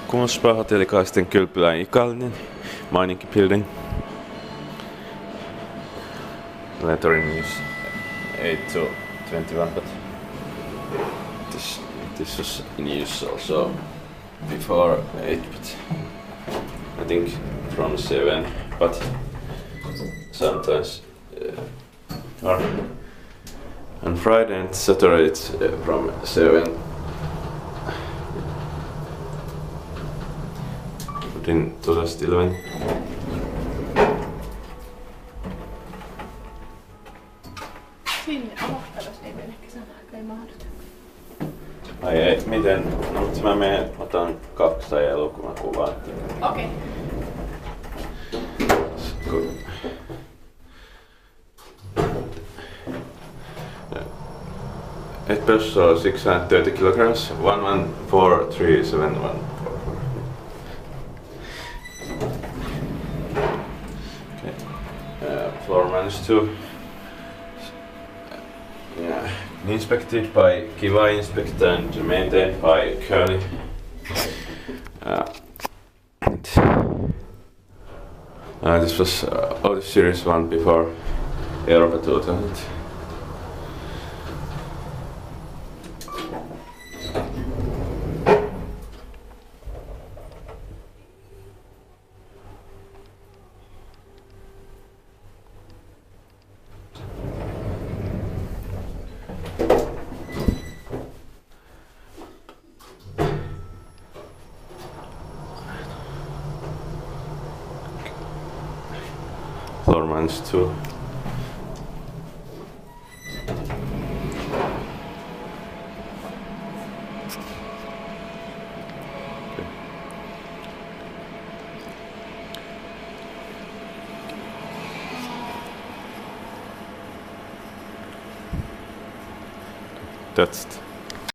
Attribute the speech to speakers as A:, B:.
A: Cumulus Ikaalisten kylpylä Ikaalinen, Maininki building. Lettering is 8 to 21, but this was in use also before 8, but I think from 7, but sometimes or on Friday and Saturday it's from 7. Din todesta 11.
B: Sinne aloittakas ei mene kesän aikaa, ei mahdollista.
A: Ai ei, miten? No mutta mä otan 2 elokuvakuvaa.
B: Okei.
A: Eight person 630 kilograms, 114371. Okay. Floor managed to inspected by Kiva Inspect and maintained by Kone. This was Audi Series 1 before Europa 2000. Floor managed to that's it.